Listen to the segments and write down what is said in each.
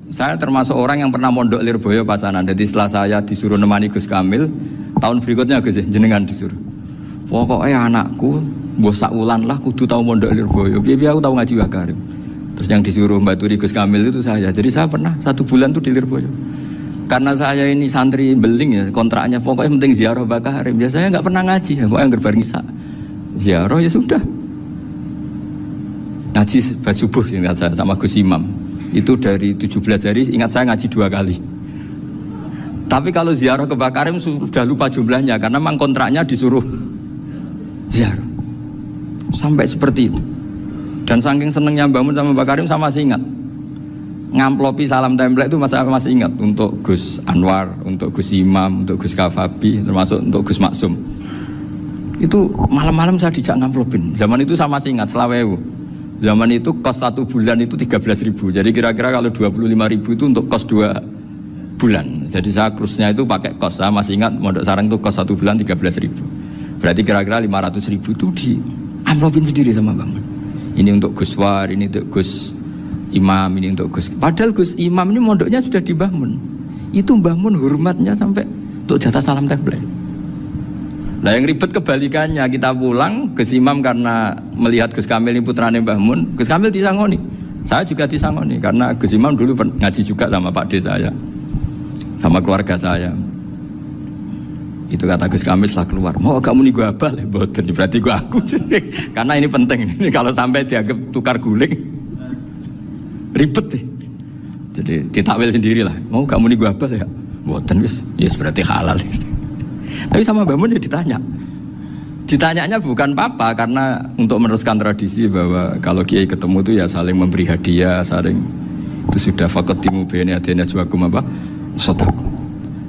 Saya termasuk orang yang pernah mondok Lirboyo Pasanan. Jadi setelah saya disuruh nemani Gus Kamil, tahun berikutnya Gus jenengan disuruh. Pokoknya anakku, mbok sakulan lah kudu tahu mondok Lirboyo. Biar aku tahu ngaji Wakarim. Terus yang disuruh mbaturi Gus Kamil itu saya. Jadi saya pernah 1 bulan tuh di Lirboyo. Karena saya ini santri beling ya, kontraknya pokoknya penting ziarah Bakarim. Biasanya nggak pernah ngaji, ya, pokoknya gerbar ngisa. Ziarah ya sudah. Ngaji subuh ingat saya sama Gus Imam. Itu dari 17 hari ingat saya ngaji 2 kali. Tapi kalau ziarah ke Bakarim sudah lupa jumlahnya karena memang kontraknya disuruh ziarah. Sampai seperti itu. Dan saking senengnya bangun sama Bakarim saya masih ingat. Ngamplopi salam template itu masih ingat untuk Gus Anwar, untuk Gus Imam, untuk Gus Kafabi, termasuk untuk Gus Maksum. Itu malam-malam saya dijak ngamplopin. Zaman itu saya masih ingat Selawewu. Zaman itu kos 1 bulan itu 13.000. Jadi kira-kira kalau 25.000 itu untuk kos 2 bulan. Jadi saya krusnya itu pakai kos. Saya masih ingat Mondok Sarang itu kos 1 bulan 13.000. Berarti kira-kira 500.000 itu di amplopin sendiri sama Bang. Ini untuk Gus War, ini untuk Gus Imam, ini untuk Gus. Padahal Gus Imam ini mondoknya sudah di Mbah Mun. Itu Mbah Mun hormatnya sampai untuk jatah salam template. Nah yang ribet kebalikannya, kita pulang Gus Imam karena melihat Gus Kamil ini putrane Mbah Mun, Gus Kamil disangoni. Saya juga disangoni karena Gus Imam dulu ngaji juga sama Pak D saya, sama keluarga saya. Itu kata Gus Kamil setelah keluar, mau kamu nih gue abal, boten berarti gue aku. Karena ini penting, ini kalau sampai dianggap tukar guling, ribet nih. Jadi ditakwil sendirilah, mau kamu nih gue abal ya, boten yes berarti halal. Tapi sama Mbah Mun ya ditanyanya bukan papa karena untuk meneruskan tradisi bahwa kalau kiai ketemu itu ya saling memberi hadiah, saling itu sudah faqaddimu baina yadayna juakum apa sotaku.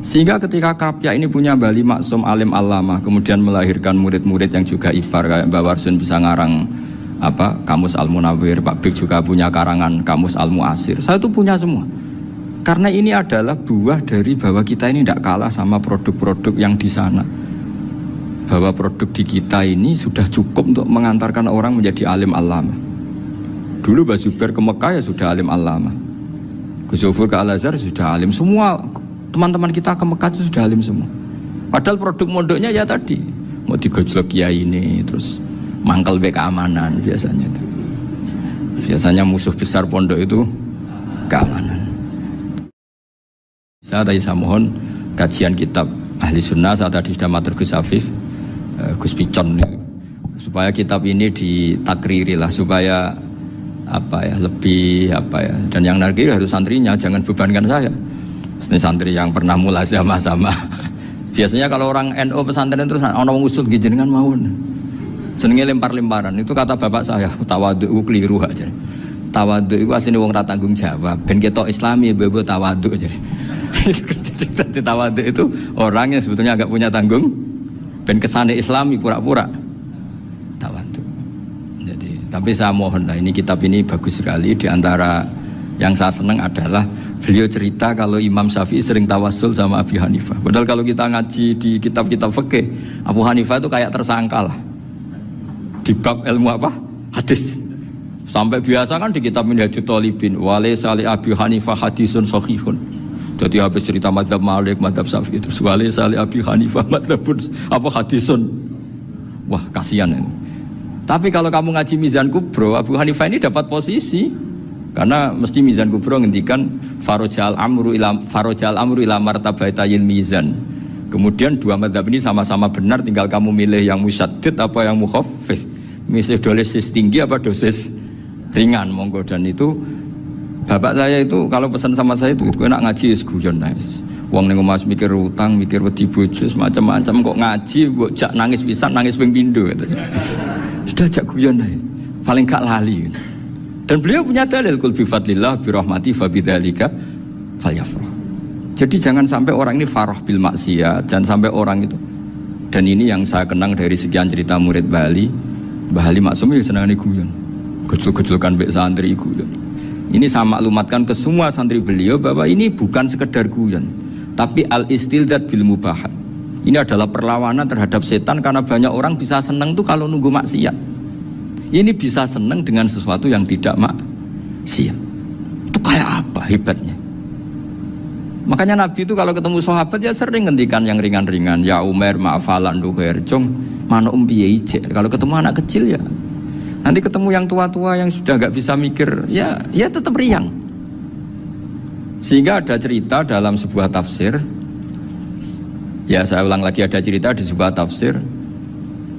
Sehingga ketika Krapyak ini punya Bali Maksum alim alama, kemudian melahirkan murid-murid yang juga ibar kayak Mbak Warsun bisa ngarang apa Kamus Al-Munawwir, Pak Bik juga punya karangan Kamus Al-Muasir. Saya itu punya semua. Karena ini adalah buah dari bahwa kita ini tidak kalah sama produk-produk yang di sana. Bahwa produk di kita ini sudah cukup untuk mengantarkan orang menjadi alim alama. Dulu Mbah Zubair ke Mekah ya sudah alim alama. Gus Zufur ke Al-Azhar sudah alim. Semua teman-teman kita ke Mekah itu sudah alim semua. Padahal produk mondoknya ya tadi. Mau digojlok kiai ini, terus mangkel be keamanan biasanya itu. Biasanya musuh besar pondok itu keamanan. Saya mohon kajian kitab Ahli Sunnah saat tadi sudah matur Gus Afif, Gus Picon supaya kitab ini ditakriri lah supaya apa ya lebih apa ya, dan yang narki harus santrinya, jangan bebankan saya. Ini santri yang pernah mulai sama-sama. Biasanya kalau orang NU pesantren terus orang usul jenengan mawon. Senenge lempar-lemparan. Itu kata bapak saya, tawadhu keliru aja. Tawadhu itu aslinya wong ra tanggung jawab. Ben ketok Islami bebo tawadhu aja. Jadi tawadhu itu orang yang sebetulnya agak punya tanggung, ben kesane Islami pura-pura tawadhu. Jadi, tapi saya mohon lah, ini kitab ini bagus sekali. Di antara yang saya senang adalah beliau cerita kalau Imam Syafi'i sering tawassul sama Abi Hanifah. Padahal kalau kita ngaji di kitab-kitab fikih, Abu Hanifah itu kayak tersangka lah di bab ilmu apa? Hadis. Sampai biasa kan di kitab Minhajul Thalibin, walaysa li Abi Hanifah hadisun sahihun. Jadi habis cerita madzhab Malik, madzhab Syafi'i, terus walaysa li Abi Hanifah madzhabun apa hadisun. Wah, kasihan ini. Tapi kalau kamu ngaji Mizan Kubro, Abu Hanifah ini dapat posisi karena mesti Mizan Kubro ngendikan farojal amru ila martabatayil mizan. Kemudian dua madzhab ini sama-sama benar, tinggal kamu milih yang musyaddid apa yang mukhaffif. Milih dosis tinggi apa dosis ringan monggo. Dan itu bapak saya itu kalau pesan sama saya itu enak ngaji wis guyon nice. Wong ning omah mikir utang, mikir wedi bojo macam-macam kok ngaji mbok jak nangis pisan, nangis ping pindho gitu. Sudah jak guyon ae. Paling gak lali. Gitu. Dan beliau punya dalil kul bi fadlillah bi rahmati fa bidzalika falyafrah. Jadi jangan sampai orang ini farah bil maksiyat, jangan sampai orang itu. Dan ini yang saya kenang dari sekian cerita murid Bali. Mbah Ali Maksum ya senangane guyon. Gejol-gejolkan mbek santri guyon. Ini saya maklumatkan ke semua santri beliau bahwa ini bukan sekedar guyon, tapi al-istildad bil mubahat. Ini adalah perlawanan terhadap setan karena banyak orang bisa senang tuh kalau nunggu maksiat. Ini bisa senang dengan sesuatu yang tidak maksiat. Itu kayak apa hebatnya? Makanya Nabi itu kalau ketemu sahabat ya sering ngendikan yang ringan-ringan. Ya Umar ma'afalan duher jong mana piye ije. Kalau ketemu anak kecil ya. Nanti ketemu yang tua-tua yang sudah gak bisa mikir, ya tetap riang. Sehingga ada cerita dalam sebuah tafsir. Ya saya ulang lagi, ada cerita di sebuah tafsir.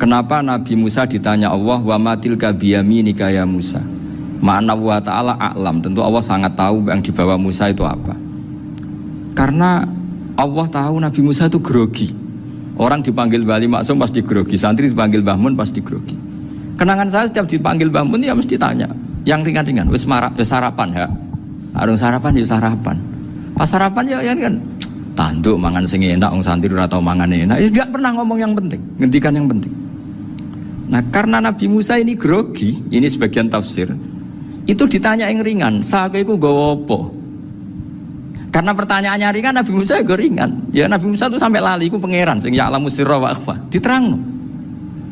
Kenapa Nabi Musa ditanya Allah, wa matilka biyaminika ya Musa. Ma'ana wa ta'ala a'lam. Tentu Allah sangat tahu yang dibawa Musa itu apa. Karena Allah tahu Nabi Musa itu grogi. Orang dipanggil Wali Maksum pasti grogi, santri dipanggil Mbah Mun pasti grogi. Kenangan saya setiap dipanggil Mbah Mun ya mesti tanya yang ringan-ringan, wis sarapan ya. Arung sarapan ya sarapan. Pas sarapan ya kan tanduk mangan sing enak, wong santri ora tau mangan enak. Ya enggak pernah ngomong yang penting, ngendikan yang penting. Nah, karena Nabi Musa ini grogi, ini sebagian tafsir. Itu ditanya yang ringan, "Sake iku nggawa apa?" Karena pertanyaannya ringan, Nabi Musa juga ringan. Ya Nabi Musa itu sampai lali, itu pangeran sing ya'lamu sirra wa akhfa. Diterangno.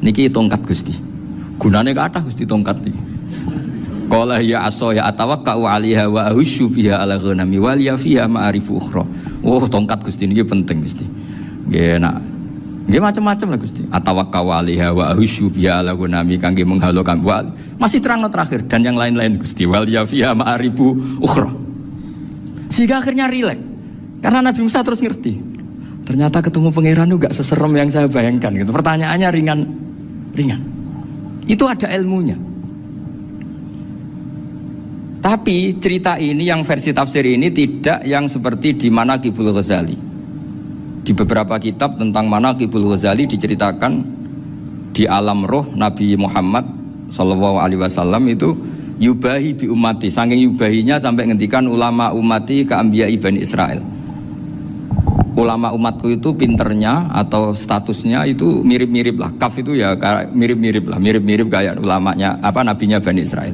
Niki tongkat Gusti. Gunane kathah Gusti tongkat iki. Qala ya aso ya atawakkau 'alaiha wa ahusyu biha 'ala ghanami wal ya fiha ma'arifu ukhra. Oh, tongkat Gusti niki penting Gusti. Nggih nak. Nggih macam-macam lah Gusti. Atawakkau 'alaiha wa ahusyu biha 'ala ghanami kangge menghalokan wal. Masih terangno terakhir dan yang lain-lain Gusti. Wal ya fiha ma'arifu ukhra. Sehingga akhirnya rileks. Karena Nabi Musa terus ngerti. Ternyata ketemu pangeran itu gak seserem yang saya bayangkan gitu. Pertanyaannya ringan. Itu ada ilmunya. Tapi cerita ini yang versi tafsir ini tidak yang seperti di Manaqibul Ghazali. Di beberapa kitab tentang Manaqibul Ghazali diceritakan di alam roh Nabi Muhammad sallallahu alaihi wasallam itu yubahi bi ummati, saking yubahinya sampai ngendikan ulama ummati ka anbiya Bani Israel. Ulama umatku itu pinternya atau statusnya itu mirip-mirip lah. Kaf itu ya mirip-mirip kayak ulamanya nabinya Bani Israel.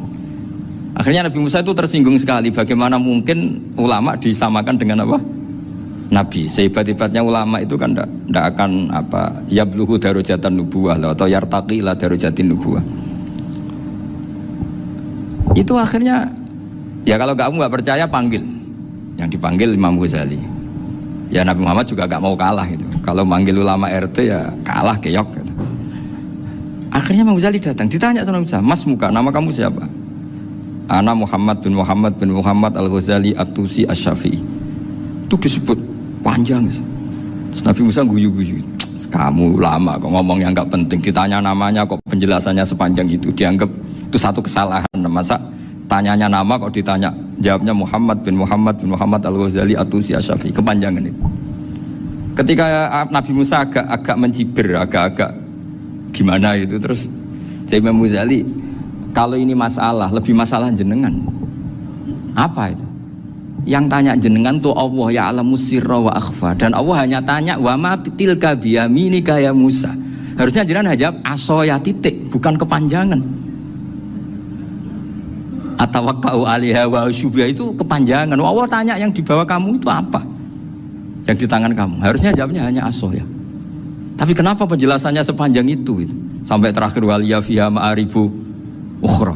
Akhirnya Nabi Musa itu tersinggung sekali, bagaimana mungkin ulama disamakan dengan apa? Nabi. Sehebat-hebatnya ulama itu kan ndak akan yabluhu darajatan nubuwah atau yartaqi la darajatin nubuwah. Itu akhirnya ya kalau kamu nggak percaya panggil, yang dipanggil Imam Ghazali. Ya Nabi Muhammad juga nggak mau kalah gitu. Kalau manggil ulama RT ya kalah keok. Gitu. Akhirnya Imam Ghazali datang, ditanya sama Musa, Mas muka, nama kamu siapa? Ana Muhammad bin Muhammad Al-Ghazali At-Tusi Asy-Syafi'i. Itu disebut panjang sih. Terus Nabi Musa guyu-guyu. Kamu lama kok ngomong yang nggak penting, ditanya namanya kok penjelasannya sepanjang itu, dianggap itu satu kesalahan. Masa tanyanya nama kok ditanya jawabnya Muhammad bin Muhammad Al-Ghazali At-Tusi Asy-Syafi'i, kepanjangan itu. Ketika Nabi Musa agak mencibir, agak gimana itu, terus Imam Ghazali, kalau ini masalah, lebih masalah jenengan. Apa itu? Yang tanya jenengan tuh Allah ya alamu sirra wa akhfa, dan Allah hanya tanya wa ma tilka biyaminika ya Musa. Harusnya jenengan jawab asoya titik, bukan kepanjangan. Atawakkau 'alaiha wa syubha itu kepanjangan. Allah tanya yang di bawah kamu itu apa? Yang di tangan kamu. Harusnya jawabnya hanya asoya. Tapi kenapa penjelasannya sepanjang itu? Sampai terakhir waliya fiha ma'aribu ukhra.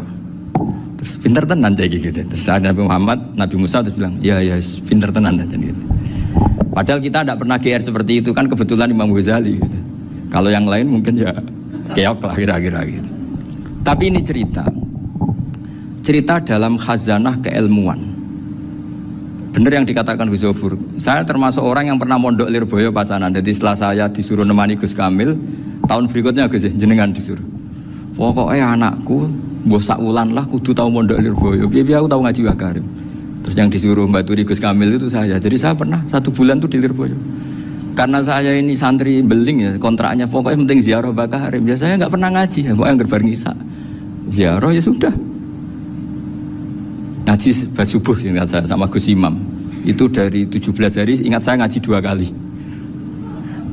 Terus pinter tenan kayak gitu. Terus ada Nabi Musa terus bilang, ya pinter tenan aja gitu. Padahal kita tidak pernah GR seperti itu, kan kebetulan Imam Ghazali gitu. Kalau yang lain mungkin ya keok lah kira-kira gitu. Tapi ini cerita dalam khazanah keilmuan. Benar yang dikatakan Gus Zofur. Saya termasuk orang yang pernah mondok Lirboyo Pasanan. Jadi setelah saya disuruh nemani Gus Kamil, tahun berikutnya Gus jenengan disuruh. Pokoknya anakku mbok sak wulan lah kudu tahu mondok Lirboyo. Biar aku tahu ngaji Wakarim. Terus yang disuruh mbaturi Gus Kamil itu saya. Jadi saya pernah 1 bulan tuh di Lirboyo. Karena saya ini santri beling ya, kontraknya pokoknya penting ziarah Bakarim. Ya saya nggak pernah ngaji, ya, pokoknya gerbar ngisa. Ziarah ya sudah. Ngaji subuh ingat saya sama Gus Imam. Itu dari 17 hari ingat saya ngaji 2 kali.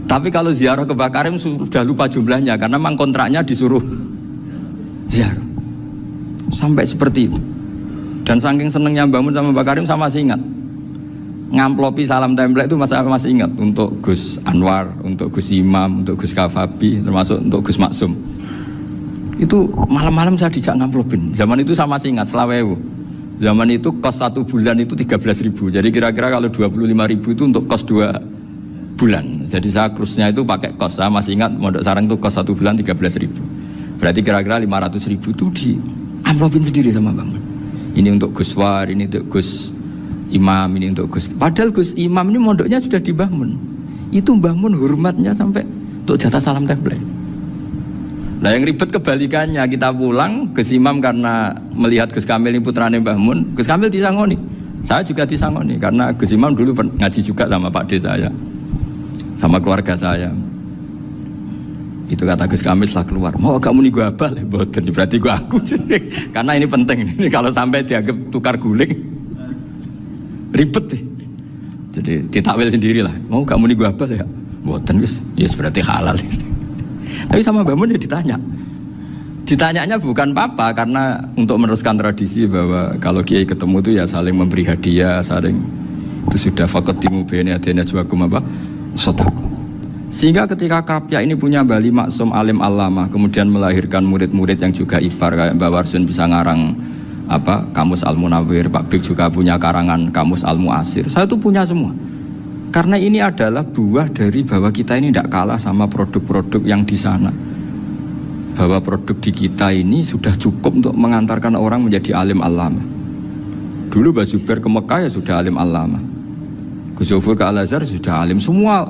Tapi kalau ziarah ke Bakarim sudah lupa jumlahnya karena memang kontraknya disuruh ziarah. Sampai seperti itu. Dan saking senengnya bangun sama Bakarim sama masih ingat. Ngamplopi salam template itu masih ingat untuk Gus Anwar, untuk Gus Imam, untuk Gus Kafabi, termasuk untuk Gus Maksum. Itu malam-malam saya dijak ngamplopin. Zaman itu saya masih ingat 20.000. Zaman itu kos 1 bulan itu 13.000. Jadi kira-kira kalau 25.000 itu untuk kos 2 bulan. Jadi saya krusnya itu pakai kos. Saya masih ingat Mondok Sarang itu kos 1 bulan 13.000. Berarti kira-kira 500.000 itu di amplopin sendiri sama Mbah Mun. Ini untuk Gus War, ini untuk Gus Imam, ini untuk Gus. Padahal Gus Imam ini mondoknya sudah di Mbah Mun. Itu Mbah Mun hormatnya sampai untuk jatah salam template. Nah yang ribet kebalikannya, kita pulang Gus Imam karena melihat Gus Kamil ini putrane Mbah Mun, Gus Kamil disangoni. Saya juga disangoni karena Gus Imam dulu ngaji juga sama Pak D saya, sama keluarga saya. Itu kata Gus Kamil setelah keluar, mau kamu nih gue abal, berarti gue aku. Karena ini penting, ini kalau sampai dianggap tukar guling, ribet nih. Jadi ditakwil sendirilah, mau kamu nih gue abal ya, boten yes berarti halal. Tapi sama Mbah Mun ya ditanya. Ditanyanya bukan papa karena untuk meneruskan tradisi bahwa kalau kiai ketemu itu ya saling memberi hadiah, saling itu sudah faqaddimu baina yadayna juwakum apa? Sedekah. Sehingga ketika Krapyak ini punya Bali Maksum alim alama, kemudian melahirkan murid-murid yang juga ibar kayak Mbah Warsun bisa ngarang apa Kamus Al-Munawwir, Pak Bik juga punya karangan Kamus Al-Muasir. Saya tuh punya semua. Karena ini adalah buah dari bahwa kita ini tidak kalah sama produk-produk yang di sana. Bahwa produk di kita ini sudah cukup untuk mengantarkan orang menjadi alim alama. Dulu Mbah Zubair ke Mekah ya sudah alim alama. Gus Zufur ke Al-Azhar sudah alim. Semua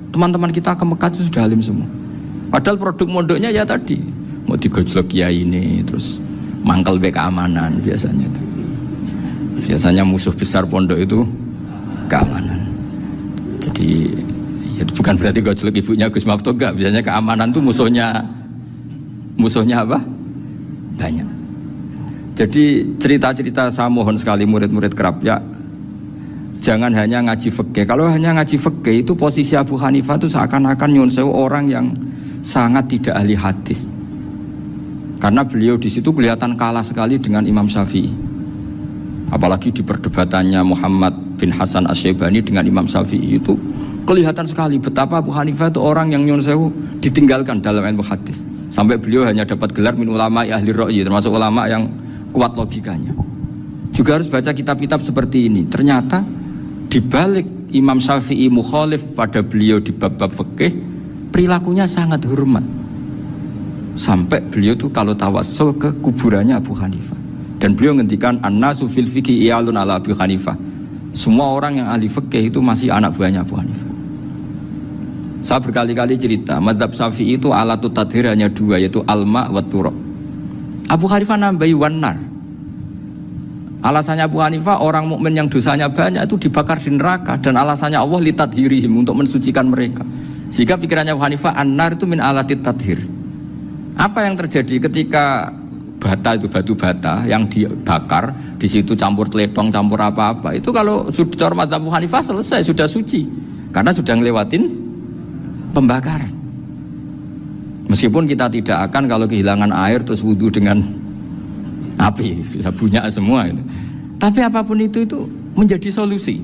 teman-teman kita ke Mekah itu sudah alim semua. Padahal produk mondoknya ya tadi mau digojlok kiai ini, terus mangkel be keamanan biasanya itu. Biasanya musuh besar pondok itu keamanan. Jadi ya bukan berarti gojlok ibunya Gus Mafto enggak, biasanya keamanan tuh musuhnya apa? Banyak. Jadi cerita-cerita saya mohon sekali murid-murid Krapyak jangan hanya ngaji fikih. Kalau hanya ngaji fikih itu posisi Abu Hanifah itu seakan-akan nyuwun sewu orang yang sangat tidak ahli hadis. Karena beliau di situ kelihatan kalah sekali dengan Imam Syafi'i. Apalagi di perdebatannya Muhammad bin Hasan Asy-Syaibani dengan Imam Syafi'i itu kelihatan sekali betapa Abu Hanifah itu orang yang nyuwun sewu ditinggalkan dalam ilmu hadis. Sampai beliau hanya dapat gelar min ulama ahli ra'yi, termasuk ulama yang kuat logikanya. Juga harus baca kitab-kitab seperti ini. Ternyata di balik Imam Syafi'i mukhalif pada beliau di bab-bab fikih, perilakunya sangat hormat. Sampai beliau tuh kalau tawassul ke kuburannya Abu Hanifah. Dan beliau ngendikan an-nasu fil fiqhi iyalun ala Abu Hanifah. Semua orang yang ahli fikih itu masih anak buahnya Abu Hanifah. Saya berkali-kali cerita, mazhab Syafi'i itu alatut tadhir hanya 2, yaitu alma wa turab. Abu Hanifah nambahi wanar. Alasannya Abu Hanifah orang mukmin yang dosanya banyak itu dibakar di neraka, dan alasannya Allah litadhirihim, untuk mensucikan mereka. Sehingga pikirannya Abu Hanifah an-nar itu min alatit tadhir. Apa yang terjadi ketika bata itu batu bata yang dibakar, di situ campur teletong, campur apa-apa, itu kalau sudah mazhab Abu Hanifah selesai, sudah suci karena sudah ngelewatin pembakaran. Meskipun kita tidak akan kalau kehilangan air terus wudu dengan api, bisa bunyak semua itu. Tapi apapun itu menjadi solusi.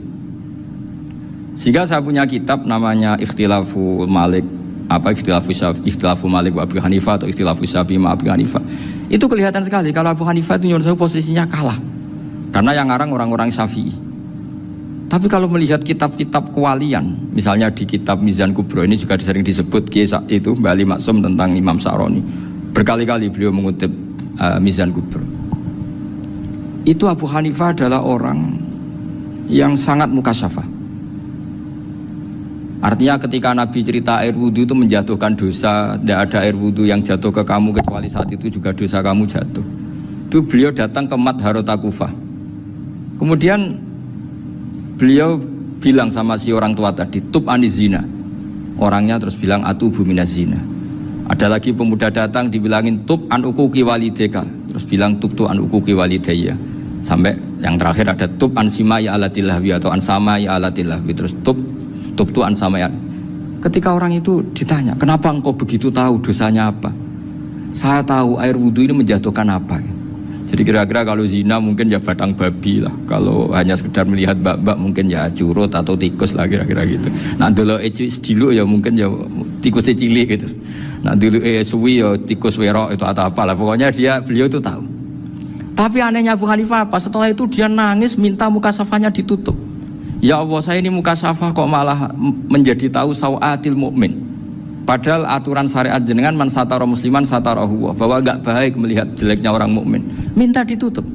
Sehingga saya punya kitab namanya Ikhtilafu Malik, Ikhtilafu Malik wa Abu Hanifah atau Ikhtilafu Syafi'i ma Abu Hanifah. Itu kelihatan sekali kalau Abu Hanifah itu nyuruh saya posisinya kalah. Karena yang ngarang orang-orang Syafi'i. Tapi kalau melihat kitab-kitab kewalian, misalnya di kitab Mizan Kubro ini juga sering disebut kisah itu Bali Maksum tentang Imam Sa'roni. Berkali-kali beliau mengutip Mizan Kubro. Itu Abu Hanifah adalah orang yang sangat mukasyafah. Artinya ketika Nabi cerita air wudhu itu menjatuhkan dosa, tidak ada air wudhu yang jatuh ke kamu kecuali saat itu juga dosa kamu jatuh. Itu beliau datang ke Madharota Kufah. Kemudian beliau bilang sama si orang tua tadi, tub anizina. Orangnya terus bilang atubu minazina. Ada lagi pemuda datang dibilangin tub an ukuki walideka, terus bilang tub tu an ukuki walidaya. Sampai yang terakhir ada tub an simai alatilahwi atau an samai alatilahwi, terus tub tu an samai. Ketika orang itu ditanya, kenapa engkau begitu tahu dosanya apa? Saya tahu air wudhu ini menjatuhkan apa. Jadi kira-kira kalau zina mungkin ya batang babi lah. Kalau hanya sekedar melihat bak-bak mungkin ya curut atau tikus lah kira-kira gitu. Nah dulu sediluk ya mungkin ya tikus cilik gitu. Nah dulu suwi ya tikus werok itu atau apalah. Pokoknya beliau itu tahu. Tapi anehnya Abu Hanifah apa? Setelah itu dia nangis minta mukasafahnya ditutup. Ya Allah, saya ini mukasafah kok malah menjadi tahu sawatil mukmin. Padahal aturan syariat jenengan man satara musliman satarahu, bahwa enggak baik melihat jeleknya orang mukmin. Minta ditutup.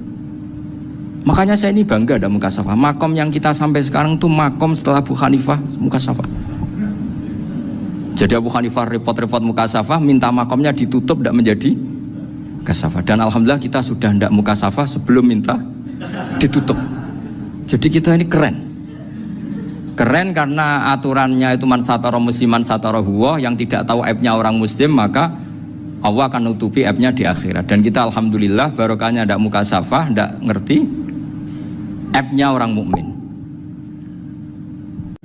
Makanya saya ini bangga ada mukasafah. Makom yang kita sampai sekarang tuh makom setelah Abu Hanifah mukasafah. Jadi Abu Hanifah repot-repot mukasafah, minta makomnya ditutup, tidak menjadi mukasafah. Dan alhamdulillah kita sudah tidak mukasafah sebelum minta ditutup. Jadi kita ini keren. Keren karena aturannya itu man satara musliman satara huwa, yang tidak tahu aibnya orang muslim maka Allah akan nutupi aibnya di akhirat. Dan kita alhamdulillah barokahnya tidak mukasafah, tidak ngerti aibnya orang mukmin.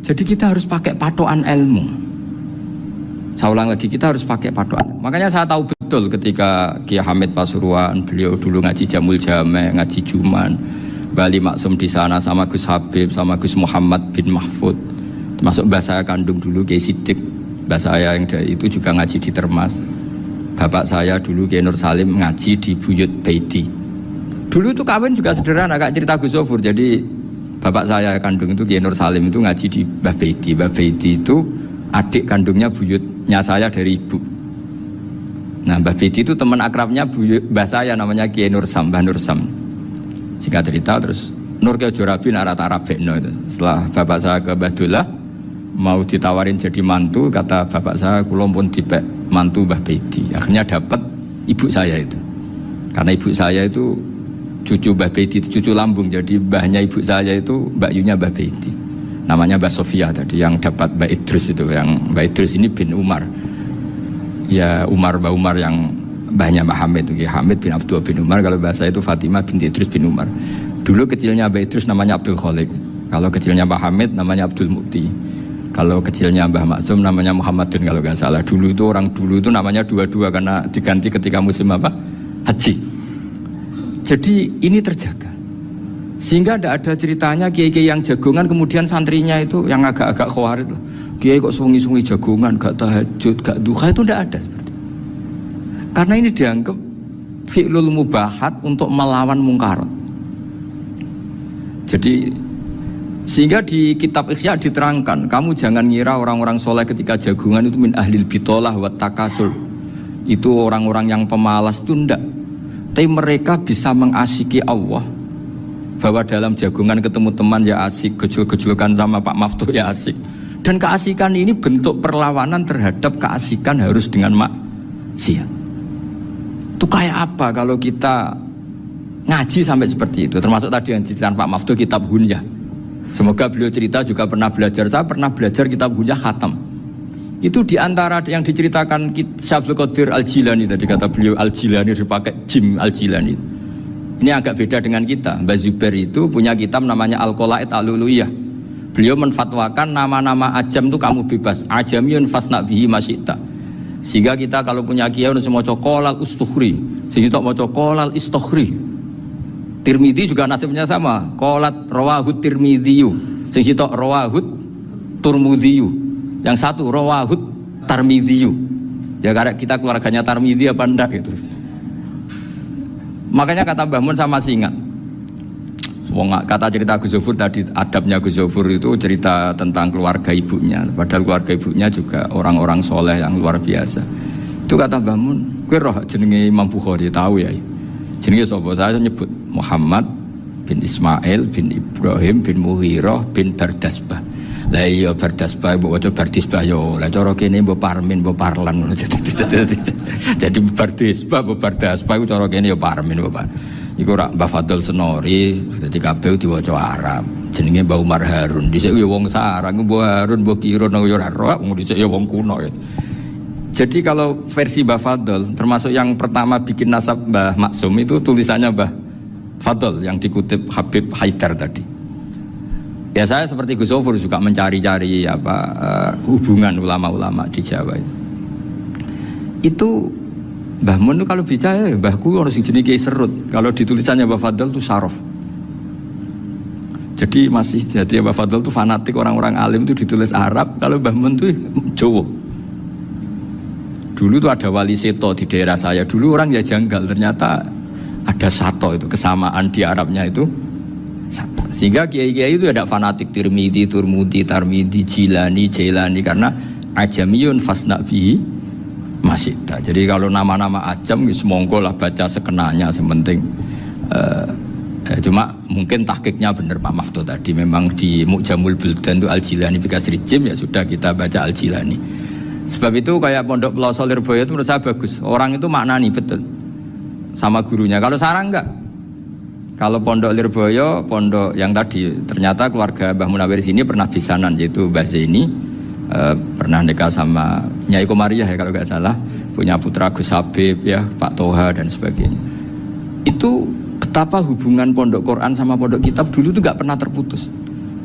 Jadi kita harus pakai patokan ilmu. Saya ulang lagi, kita harus pakai patokan. Makanya saya tahu betul ketika Kiai Hamid Pasuruan, beliau dulu ngaji Jamul Jame, ngaji Juman, Bali Maksum di sana sama Gus Habib, sama Gus Muhammad bin Mahfud, termasuk mbah saya kandung dulu Kiai Siddiq, mbah saya yang itu juga ngaji di Termas. Bapak saya dulu Kiai Nur Salim ngaji di Buyut Baiti. Dulu itu kawin juga sederhana, kayak cerita Gus Zofur. Jadi bapak saya kandung itu Kiai Nur Salim itu ngaji di Mbah Baiti. Mbah Baiti itu adik kandungnya buyutnya saya dari ibu. Nah, Mbah Baiti itu teman akrabnya mbah saya namanya Kiai Nur Sam, Mbah Nur Sam. Singkat cerita terus Nur ke Jorabi arabekno itu. Setelah bapak saya ke Badullah mau ditawarin jadi mantu, kata bapak saya kula pun dipek mantu Mbah Baiti. Akhirnya dapat ibu saya itu. Karena ibu saya itu cucu Mbah Baiti, cucu lambung. Jadi mbahnya ibu saya itu Mbak Yunya Mbah Baiti. Namanya Mbah Sofia tadi yang dapat Mbak Idris itu, yang Mbak Idris ini bin Umar. Ya Mbah Umar yang mbahnya Mbah Hamid, Hamid bin Abdul bin Umar. Kalau bahasa itu Fatimah binti Idris bin Umar. Dulu kecilnya Mbah Idris namanya Abdul Khalik. Kalau kecilnya Mbah Hamid namanya Abdul Mukti. Kalau kecilnya Mbah Maksum namanya Muhammadun kalau nggak salah. Dulu itu orang dulu itu namanya dua-dua karena diganti ketika musim apa? Haji. Jadi ini terjaga. Sehingga tidak ada ceritanya kiai-kiai yang jagongan kemudian santrinya itu yang agak-agak khawarit. Kiai kok sungi-sungi jagongan, gak tahajud, gak duha, itu tidak ada seperti. Karena ini dianggap fi'lul mubahat untuk melawan mungkarat. Jadi sehingga di kitab Ihya diterangkan, kamu jangan ngira orang-orang soleh ketika jagungan itu min ahlil bitolah wa takasul. Itu orang-orang yang pemalas, itu enggak. Tapi mereka bisa mengasyiki Allah. Bahwa dalam jagungan ketemu teman ya asik, gejul-gejulkan sama Pak Maftuh ya asik. Dan keasikan ini bentuk perlawanan terhadap keasikan harus dengan maksiat. Itu kayak apa kalau kita ngaji sampai seperti itu? Termasuk tadi yang diceritakan Pak Maftuh kitab Hunyah. Semoga beliau cerita juga pernah belajar. Saya pernah belajar kitab Hunyah khatam. Itu diantara yang diceritakan Syabdul Qadir Al-Jilani tadi, kata beliau Al-Jilani dipakai Jim Al-Jilani. Ini agak beda dengan kita. Mbah Zubair itu punya kitab namanya Al-Qolaid Al-Uluyah. Beliau menfatwakan nama-nama ajam itu kamu bebas. Ajamiyun fasna bihi masyita. Sehingga kita kalau punya kiai harus mau cokolal ustukhri, sehingga mau cokolal istukhri. Tirmidzi juga nasibnya sama. Qolat rawahut Tirmidziyu, sehingga rawahut Turmudziyu. Yang satu rawahut Tarmidziyu. Ya karena kita keluarganya Tarmidzi apa enggak gitu. Makanya kata Mbah Mun sama masih ingat. Kata cerita Gus Zofur tadi, adabnya Gus Zofur itu cerita tentang keluarga ibunya. Padahal keluarga ibunya juga orang-orang soleh yang luar biasa. Itu kata Mbah Mun, kowe roh jenenge Imam Bukhari tahu ya. Jenenge sapa? Saya nyebut Muhammad bin Ismail bin Ibrahim bin Mughirah bin Bardasbah. Lah iya Bardasbah mbok waca Bardisbah yo. Lah cara kene mbok Parmin mbok Parlan. Jadi Bardisbah mbok Bardasbah iku cara kene yo Parmin mbok. Iku rak Mbah Fadl Senori, dadi kabeh diwaca Arab. Jenenge Mbah Umar Harun. Dhisik yo wong Sarang, Mbah Harun, Mbah Kiro nang yo ora roh, dhisik yo wong kuno ya. Jadi kalau versi Mbah Fadl, termasuk yang pertama bikin nasab Mbah Maksum itu tulisannya Mbah Fadl yang dikutip Habib Haidar tadi. Ya saya seperti Gus Zofur juga mencari-cari hubungan ulama-ulama di Jawa itu. Mbah Mun itu kalau bicara mbahku orang sing jenenge Kiai Serut. Kalau ditulisannya Mbah Fadl itu Syaraf. Jadi Mbah Fadl itu fanatik orang-orang alim itu ditulis Arab. Kalau Mbah Mun itu Jawa. Dulu itu ada wali seto di daerah saya. Dulu orang ya janggal, ternyata ada Ada sato itu, kesamaan di Arabnya itu sato. Sehingga kiai-kiai itu ada fanatik Tirmidzi, Turmudi, Tarmidi, Jilani, Jailani karena ajamiyun fasna bihi masyita. Jadi kalau nama-nama ajam semongko lah baca sekenanya, sementing cuma mungkin tahqiqnya benar Pak Maftuh tadi, memang di Mu'jamul Buldan itu Al-Jilani Bikasri Jim, ya sudah kita baca Al-Jilani. Sebab itu kayak Pondok Pelosok Lirboyo itu menurut saya bagus, orang itu maknani betul sama gurunya. Kalau sarang enggak, kalau Pondok Lirboyo, pondok yang tadi ternyata keluarga Mbah Munawir sini pernah bisanan, yaitu Mbah Zaini pernah nikah sama Nyai Komariah ya kalau enggak salah, punya putra Gus Habib ya, Pak Toha dan sebagainya. Itu betapa hubungan pondok Quran sama pondok kitab dulu itu gak pernah terputus.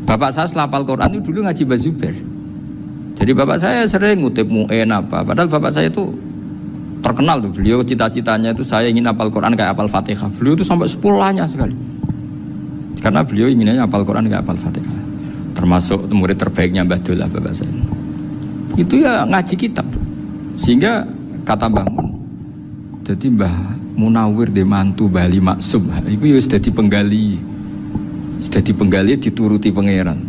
Bapak saya setelah hafal Quran itu dulu ngaji Mbah Zubair. Jadi bapak saya sering ngutip mu'en apa. Padahal bapak saya itu terkenal tuh. Beliau cita-citanya itu saya ingin hafal Quran kayak hafal Fatihah. Beliau itu sampai 10 sekali. Karena beliau inginnya hafal Quran kayak hafal Fatihah. Termasuk murid terbaiknya Mbah Dullah bapak saya. Itu ya ngaji kitab. Sehingga kata Mbah Mun, jadi Mbah Munawir de mantu Bali Maksum, itu ya sudah dipenggali dituruti pangeran.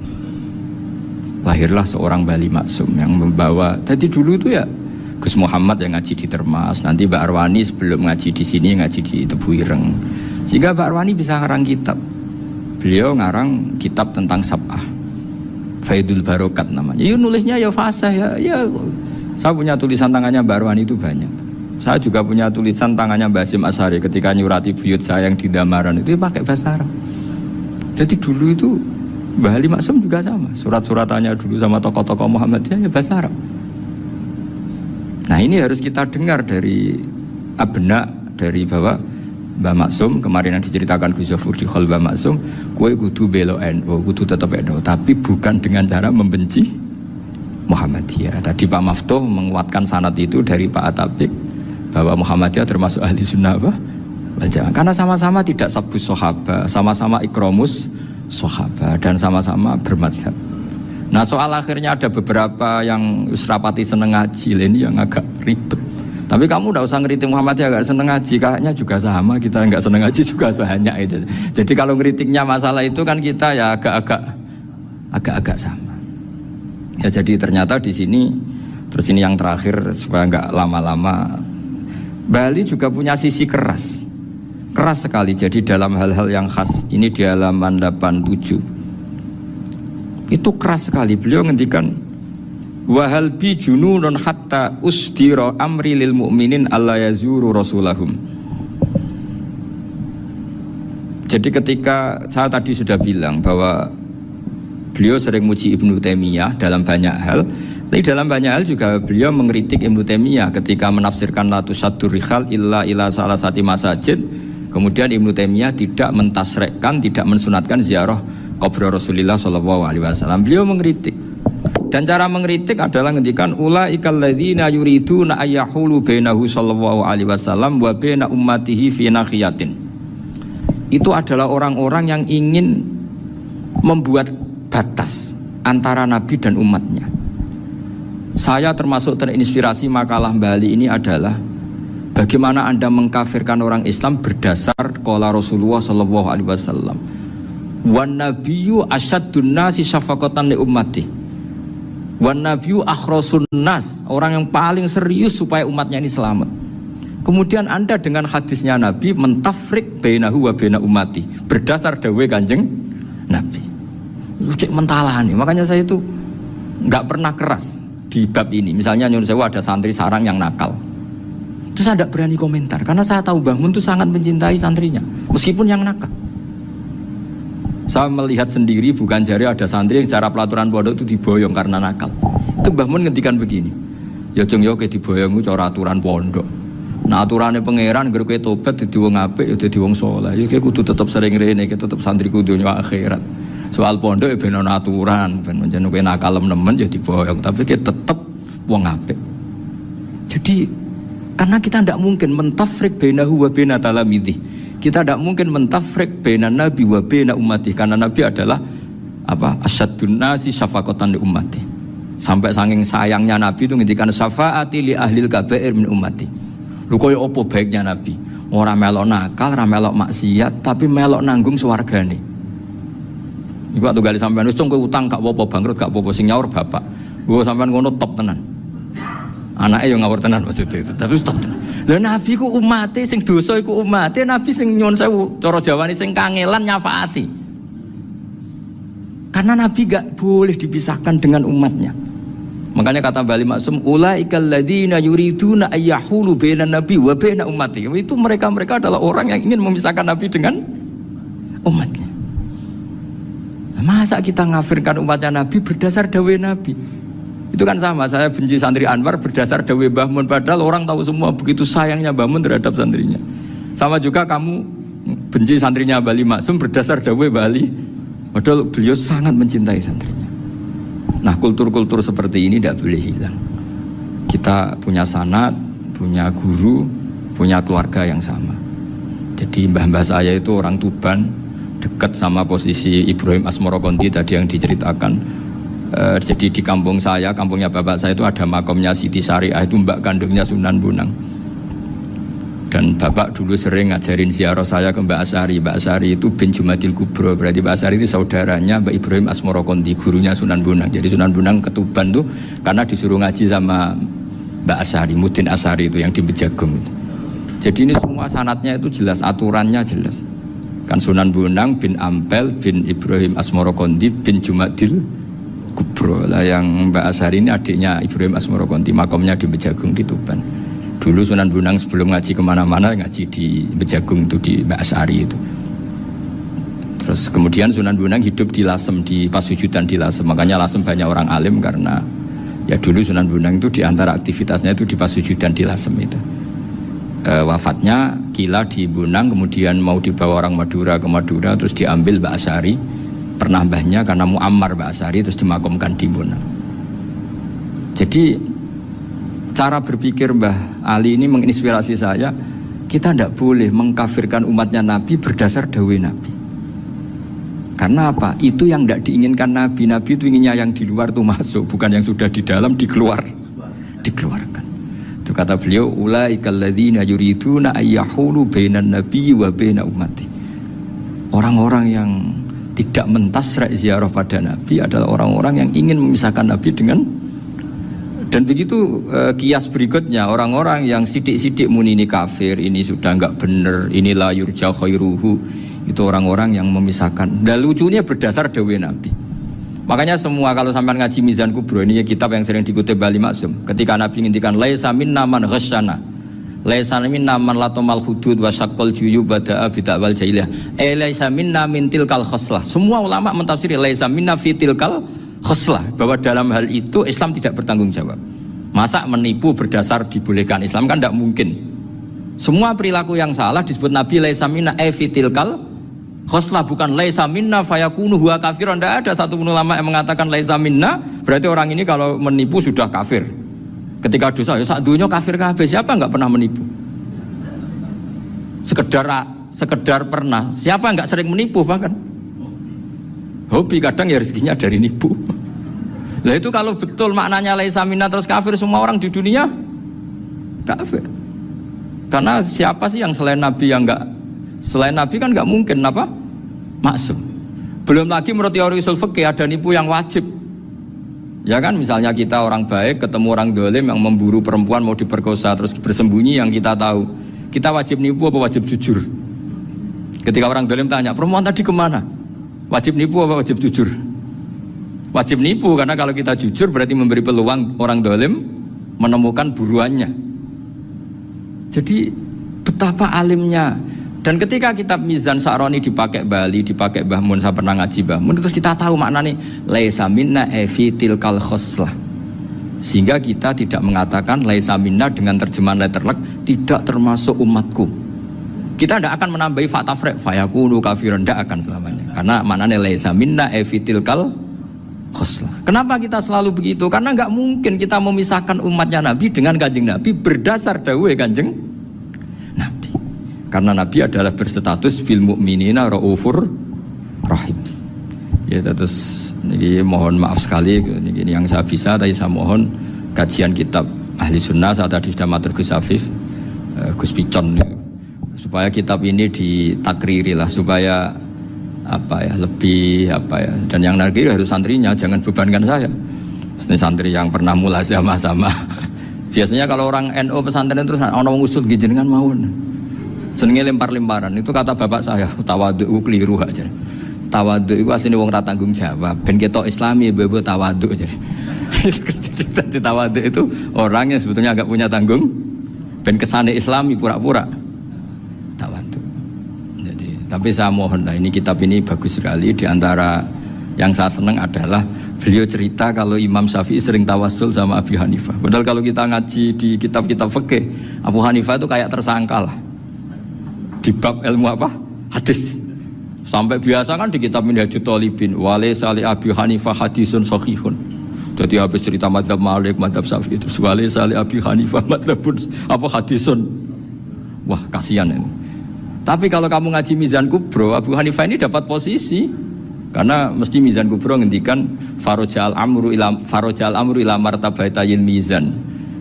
Lahirlah seorang Bali Maksum yang membawa. Tadi dulu itu ya Gus Muhammad yang ngaji di Termas, nanti Mbak Arwani sebelum ngaji di sini ngaji di Tebu Ireng. Sehingga Mbak Arwani bisa ngarang kitab. Beliau ngarang kitab tentang Sab'ah, Faidul Barokat namanya. Ya nulisnya ya fasih ya. Saya punya tulisan tangannya Mbak Arwani itu banyak. Saya juga punya tulisan tangannya Mbah Hasyim Asy'ari ketika nyurati buyut saya yang di Damaran itu pakai bahasa Arab. Jadi dulu itu Mbah Ali Maksum juga sama, surat-suratannya dulu sama tokoh-tokoh Muhammadiyah ya bahasa Arab. Nah ini harus kita dengar dari abna, dari bahwa Mbah Maksum kemarin yang diceritakan Gus Zafur di Khol Mbah Maksum, kowe kudu belo NU, kudu tetap NU, tapi bukan dengan cara membenci Muhammadiyah. Tadi Pak Maftuh menguatkan sanad itu dari Pak Atabik bahwa Muhammadiyah termasuk ahli sunnah wal jamaah karena sama-sama tidak sabus sahabat, sama-sama ikromus sahabat dan sama-sama bermadhab. Nah soal akhirnya ada beberapa yang rapati seneng ngaji ini yang agak ribet. Tapi kamu tidak usah ngeritik Muhammadiyah agak seneng ngaji, kayaknya juga sama, kita nggak seneng ngaji juga banyak itu. Jadi kalau ngeritiknya masalah itu kan kita ya agak-agak sama. Ya jadi ternyata di sini, terus ini yang terakhir supaya nggak lama-lama. Bali juga punya sisi keras sekali. Jadi dalam hal-hal yang khas ini di halaman 87 itu keras sekali. Beliau ngendikan wahal bi jununun hatta usdira amri lil mu'minin alla yazuru rasulahum. Jadi ketika saya tadi sudah bilang bahwa beliau sering muji Ibnu Taimiyah dalam banyak hal. Tapi dalam banyak hal juga beliau mengkritik Ibnu Taimiyah ketika menafsirkan la tusaddur rihal illa ila salasati masajid. Kemudian Ibnu Taimiyah tidak mentasrekkan, tidak mensunatkan ziarah kubur Rasulullah sallallahu alaihi wasallam. Beliau mengkritik. Dan cara mengkritik adalah ngendikan ulaikal ladzina yuriduna ayyahulu bainahu sallallahu alaihi wasallam wa baina ummatihi fi nakhiyatin. Itu adalah orang-orang yang ingin membuat batas antara Nabi dan umatnya. Saya termasuk terinspirasi makalah Bali ini adalah bagaimana Anda mengkafirkan orang Islam berdasar qala Rasulullah sallallahu alaihi wasallam. Wan nabiyyu asyaddun nasi syafaqatan li ummati. Wan nabiyyu akhrasun nas, orang yang paling serius supaya umatnya ini selamat. Kemudian Anda dengan hadisnya Nabi mentafrik bainahu wa baina ummati berdasar dawuh Kanjeng Nabi. Lu cek mentalahan nih. Makanya saya itu enggak pernah keras di bab ini. Misalnya nyuruh sewa ada santri sarang yang nakal, terus saya tidak berani komentar karena saya tahu Mbah Mun itu sangat mencintai santrinya meskipun yang nakal. Saya melihat sendiri, bukan jari ada santri yang cara pelaturan pondok itu diboyong karena nakal. Itu Mbah Mun ngendikan begini, ya jong yo ke diboyong itu cara aturan pondok. Nah aturannya pangeran ngger kowe tobat dadi wong apik ya dadi wong saleh. Ya kowe kudu tetep sering rene, tetep santri kudu dunya akhirat. Soal pondok ya ben ana aturan, ben menjen kowe nakal nemen ya diboyong, tapi kita tetep wong apik. Jadi karena kita tidak mungkin mentafrik bainahu wa baina talamidhi. Kita tidak mungkin mentafrik baina nabi wa baina ummati karena nabi adalah apa? Asyaddun nasi syafaqatan li ummati. Sampai saking sayangnya nabi itu ngendikan syafaati li ahlil kabair min ummati. Lu koyo opo baiknya nabi? Ora melok nakal, ora melok maksiat, tapi melok nanggung swargane. Iku waktu gali sampean wis kowe utang gak apa-apa, bangkrut gak apa-apa, sing nyaur bapak. Gua sampean ngono top tenan. Anake yo ngawur tenan maksudnya itu, tapi top tenan. Lah Nabi ku umate sing dosa iku umate, Nabi sing nyuwun sewu, cara Jawane sing kangelan nyafaati. Karena Nabi gak boleh dipisahkan dengan umatnya. Makanya kata Bali Maksum, ulaikal ladzina yuriduna ayyahulu bainan nabi wa baina ummati. Itu mereka adalah orang yang ingin memisahkan Nabi dengan umatnya. Masa kita ngafirkan umatnya Nabi berdasar dawai Nabi? Itu kan sama, saya benci santri Anwar berdasar dawai Mbah Mun, padahal orang tahu semua begitu sayangnya Mbah Mun terhadap santrinya. Sama juga kamu benci santrinya Bali Maksum berdasar dawai Bali, padahal beliau sangat mencintai santrinya. Nah, kultur-kultur seperti ini tidak boleh hilang. Kita punya sanad, punya guru, punya keluarga yang sama. Jadi mbah-mbah saya itu orang Tuban, dekat sama posisi Ibrahim Asmorokonti tadi yang diceritakan. Jadi di kampung saya, kampungnya bapak saya itu ada makamnya Siti Syariah, itu mbak kandungnya Sunan Bonang. Dan bapak dulu sering ngajarin ziarah saya ke Mbak Asyari. Mbak Asyari itu bin Jumadil Kubro, berarti Mbak Asyari itu saudaranya Mbak Ibrahim Asmorokonti, gurunya Sunan Bonang. Jadi Sunan Bonang ke Tuban tuh karena disuruh ngaji sama Mbak Asyari, Mudin Asyari itu yang di Bejagung itu. Jadi ini semua sanatnya itu jelas, aturannya jelas. Kan Sunan Bonang bin Ampel bin Ibrahim Asmorokonti bin Jumadil Kubro lah, yang Mbak Asyari ini adiknya Ibrahim Asmorokonti, makamnya di Bejagung di Tuban. Dulu Sunan Bonang sebelum ngaji kemana-mana ngaji di Bejagung itu, di Mbak Asyari itu. Terus kemudian Sunan Bonang hidup di Lasem, di Pasujudan di Lasem. Makanya Lasem banyak orang alim karena ya dulu Sunan Bonang itu diantara aktivitasnya itu di Pasujudan di Lasem itu. Wafatnya kila di Bonang, kemudian mau dibawa orang Madura ke Madura, terus diambil Mbak Asyari, pernah mbahnya karena Muammar Mbak Asyari, terus dimakamkan di Bonang. Jadi cara berpikir Mbah Ali ini menginspirasi saya. Kita tidak boleh mengkafirkan umatnya Nabi berdasar dawai Nabi. Karena apa? Itu yang tidak diinginkan Nabi. Nabi itu inginnya yang di luar itu masuk, bukan yang sudah di dalam dikeluarkan. Itu kata beliau, ulaikal ladzina yuriduna ayyahulu bainan nabi wa baina ummati. Orang-orang yang tidak mentasrek ziarah pada Nabi adalah orang-orang yang ingin memisahkan Nabi dengan. Dan begitu kias berikutnya, orang-orang yang sidik-sidik muni ini kafir, ini sudah enggak benar, inilah yurja khairuhu, itu orang-orang yang memisahkan. Dan lucunya berdasar dawai Nabi. Makanya semua kalau sampai ngaji Mizan Kubro, ini kitab yang sering dikutip Bali Maksum, ketika Nabi ngintikan laisa minna man ghasyana, laisa minna man latomal hudud wa syaqqal juyub bada'a bid'awal jahiliyah, laisa minna min tilkal khoslah. Semua ulama mentafsiri laisa minna fi tilkal khoslah, bahwa dalam hal itu Islam tidak bertanggung jawab. Masa menipu berdasar dibolehkan Islam, kan tidak mungkin. Semua perilaku yang salah disebut Nabi laisa minna fi tilkal khoslah, bukan laisa minna fayakunu huwa kafirun. Tidak ada satu ulama yang mengatakan laisa minna berarti orang ini kalau menipu sudah kafir. Ketika dosa ya sak dunya kafir kabeh. Siapa enggak pernah menipu? Sekedar pernah. Siapa enggak sering menipu bahkan? Hobi kadang ya rezekinya dari nipu. Lah itu kalau betul maknanya laisa minna terus kafir, semua orang di dunia kafir. Karena siapa sih yang selain Nabi yang enggak, selain Nabi kan enggak mungkin apa? Maksum. Belum lagi menurut teori usul fikih ada nipu yang wajib. Ya kan, misalnya kita orang baik ketemu orang dolim yang memburu perempuan mau diperkosa terus bersembunyi, yang kita tahu, kita wajib nipu apa wajib jujur? Ketika orang dolim tanya, perempuan tadi kemana? Wajib nipu apa wajib jujur? Wajib nipu, karena kalau kita jujur berarti memberi peluang orang dolim menemukan buruannya. Jadi betapa alimnya. Dan ketika kitab Mizan Sa'roni dipakai Bali, dipakai Mbah Mun, saya pernah ngaji Mbah Mun, terus kita tahu maknanya laisa minna fi tilkal khoslah. Sehingga kita tidak mengatakan laisa minna dengan terjemahan letterlek tidak termasuk umatku. Kita tidak akan menambahi fatafrek fayakunu kafiran, tidak akan selamanya. Karena maknanya laisa minna fi tilkal khoslah. Kenapa kita selalu begitu? Karena enggak mungkin kita memisahkan umatnya Nabi dengan Kanjeng Nabi berdasar dawuh Kanjeng Nabi. Karena Nabi adalah berstatus bil mukminina raufur rahim. Ya, terus ini mohon maaf sekali ini yang saya bisa, tapi saya mohon kajian kitab Ahli Sunnah. Saat tadi sudah matur Gus Afif, Gus Picon supaya kitab ini ditakriri lah, supaya lebih dan yang nakriri harus santrinya, jangan bebankan saya. Ini santri yang pernah mulazamah sama. Biasanya kalau orang NU pesantren terus orang ngusul jenengan mawon. Senenge lempar-lemparan. Itu kata bapak saya, tawadhu keliru aja. Tawadhu itu aslinya wong ra tanggung jawab. Ben ketok Islami bebo tawadhu aja. Jadi tawadhu itu orang yang sebetulnya agak punya tanggung. Ben kesane Islami pura-pura tawadhu. Jadi, tapi saya mohon lah, ini kitab ini bagus sekali. Di antara yang saya senang adalah beliau cerita kalau Imam Syafi'i sering tawassul sama Abu Hanifah. Padahal kalau kita ngaji di kitab-kitab fikih, Abu Hanifah itu kayak tersangka lah di bab ilmu apa? Hadis. Sampai biasa kan di kitab Minhajut Thalibin, walaysa li Abi Hanifah hadisun sahihun. Jadi habis cerita madzhab Malik, madzhab Syafi'i itu walaysa li Abi Hanifah madzhabun apa hadisun. Wah, kasihan ini. Tapi kalau kamu ngaji Mizan Kubro, Abu Hanifah ini dapat posisi. Karena mesti Mizan Kubro ngendikan farojal amru ila martabatayil mizan.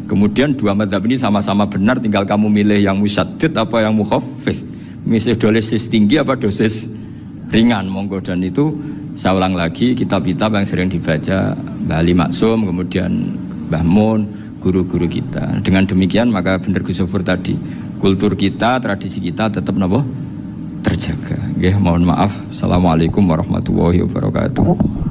Kemudian dua madzhab ini sama-sama benar, tinggal kamu milih yang musyaddid apa yang mukhaffif. Milih dosis tinggi apa dosis ringan, monggo. Dan itu saya ulang lagi, kitab-kitab yang sering dibaca Mbah Ali Maksum, kemudian Mbah Mun, guru-guru kita. Dengan demikian maka benar Gus Sofur tadi, kultur kita, tradisi kita tetap terjaga. Mohon maaf. Assalamualaikum warahmatullahi wabarakatuh.